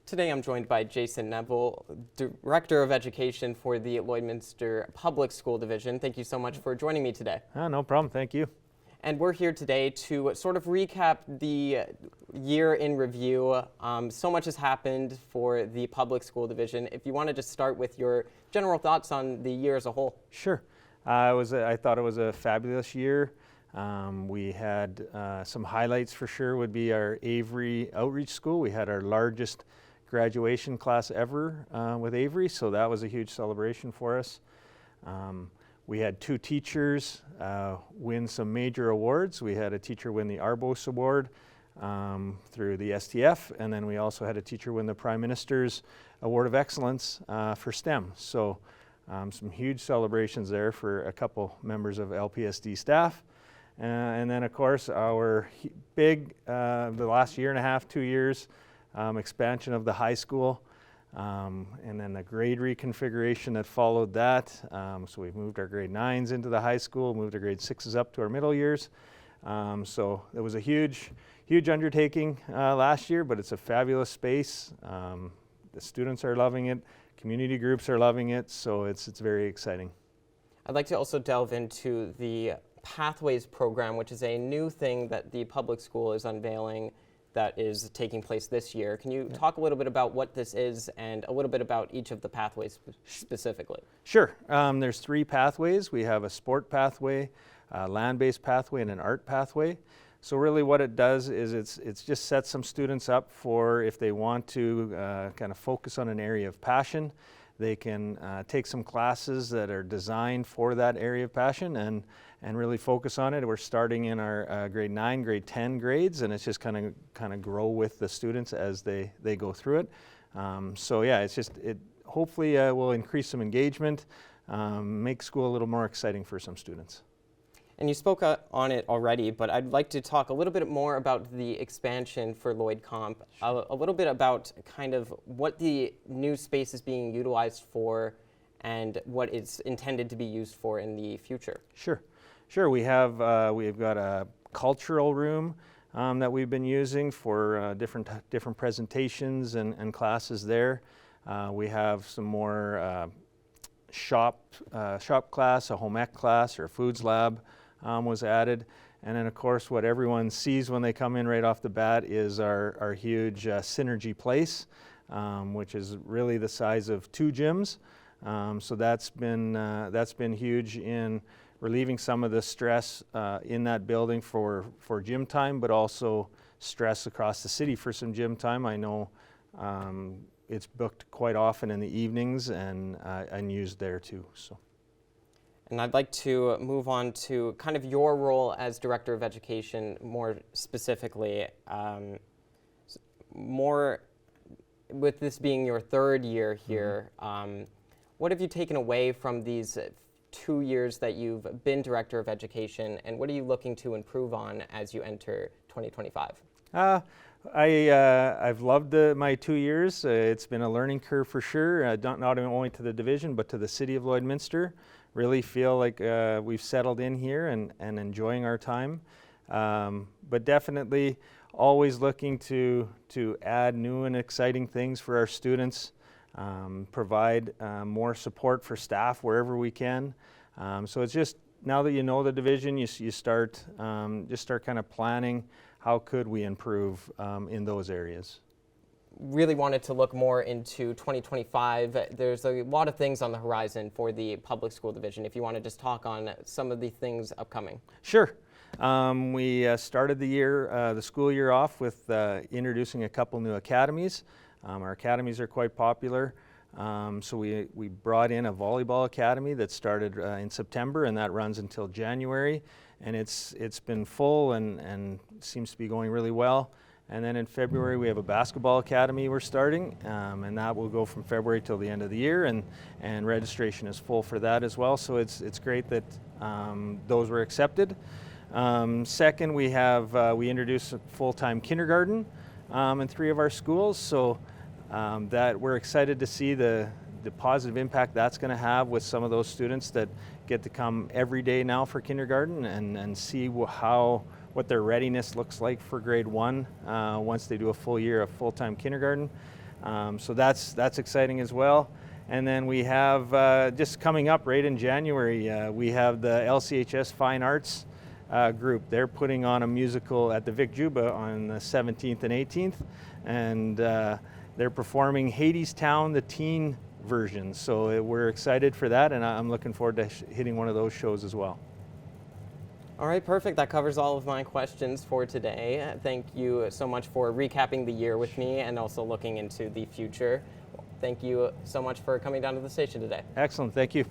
Today I'm joined by Jason Neville, Director of Education for the Lloydminster Public School Division. Thank you so much for joining me today. No problem, thank you. And we're here today to sort of recap the year in review. So much has happened for the Public School Division. If you want to just start with your general thoughts on the year as a whole. Sure. I thought it was a fabulous year. We had some highlights for sure would be our Avery Outreach School. We had our largest graduation class ever with Avery, so that was a huge celebration for us. We had two teachers win some major awards. We had a teacher win the Arbos Award through the STF, and then we also had a teacher win the Prime Minister's Award of Excellence for STEM. So some huge celebrations there for a couple members of LPSD staff. And then of course our big, the last year and a half, 2 years, expansion of the high school, and then the grade reconfiguration that followed that. So we've moved our grade 9s into the high school, moved our grade 6s up to our middle years. So it was a huge undertaking last year, but it's a fabulous space. The students are loving it, community groups are loving it, so it's very exciting. I'd like to also delve into the Pathways program, which is a new thing that the public school is unveiling that is taking place this year. Can you talk a little bit about what this is and a little bit about each of the pathways specifically? Sure. There's 3 pathways. We have a sport pathway, a land-based pathway, and an art pathway. So really what it does is it's just sets some students up for if they want to kind of focus on an area of passion. They can take some classes that are designed for that area of passion and really focus on it. We're starting in our grade 9, grade 10 grades, and it's just kind of grow with the students as they go through it. So yeah, it hopefully will increase some engagement, make school a little more exciting for some students. And you spoke on it already, but I'd like to talk a little bit more about the expansion for Lloyd Comp, a little bit about kind of what the new space is being utilized for and what it's intended to be used for in the future. Sure. We've got a cultural room that we've been using for different presentations and classes there. We have some more shop class, a home ec class, or a foods lab was added. And then of course what everyone sees when they come in right off the bat is our huge Synergy Place, which is really the size of 2 gyms. So that's been huge in relieving some of the stress in that building for gym time, but also stress across the city for some gym time. I know it's booked quite often in the evenings and used there too. So. And I'd like to move on to kind of your role as Director of Education more specifically. More with this being your 3rd year here, what have you taken away from these 2 years that you've been Director of Education, and what are you looking to improve on as you enter 2025? I've loved my 2 years. It's been a learning curve for sure, not only to the division but to the city of Lloydminster. Really feel like we've settled in here and enjoying our time, but definitely always looking to add new and exciting things for our students, provide more support for staff wherever we can. So it's just, now that you know the division, you start kind of planning how could we improve in those areas. Really wanted to look more into 2025. There's a lot of things on the horizon for the public school division. If you want to just talk on some of the things upcoming. Sure. We started the school year off with introducing a couple new academies. Our academies are quite popular. So we brought in a volleyball academy that started in September, and that runs until January. And it's been full and seems to be going really well. And then in February we have a basketball academy we're starting, and that will go from February till the end of the year, and registration is full for that as well. So it's great that those were accepted. Second, we introduced full-time kindergarten in 3 of our schools, so that we're excited to see the positive impact that's going to have with some of those students that get to come every day now for kindergarten and see what their readiness looks like for grade 1 once they do a full year of full-time kindergarten. So that's exciting as well. And then we have just coming up right in January, we have the LCHS Fine Arts group. They're putting on a musical at the Vic Juba on the 17th and 18th, and they're performing Hadestown, the teen version. So we're excited for that, and I'm looking forward to hitting one of those shows as well. All right, perfect. That covers all of my questions for today. Thank you so much for recapping the year with me and also looking into the future. Thank you so much for coming down to the station today. Excellent, thank you.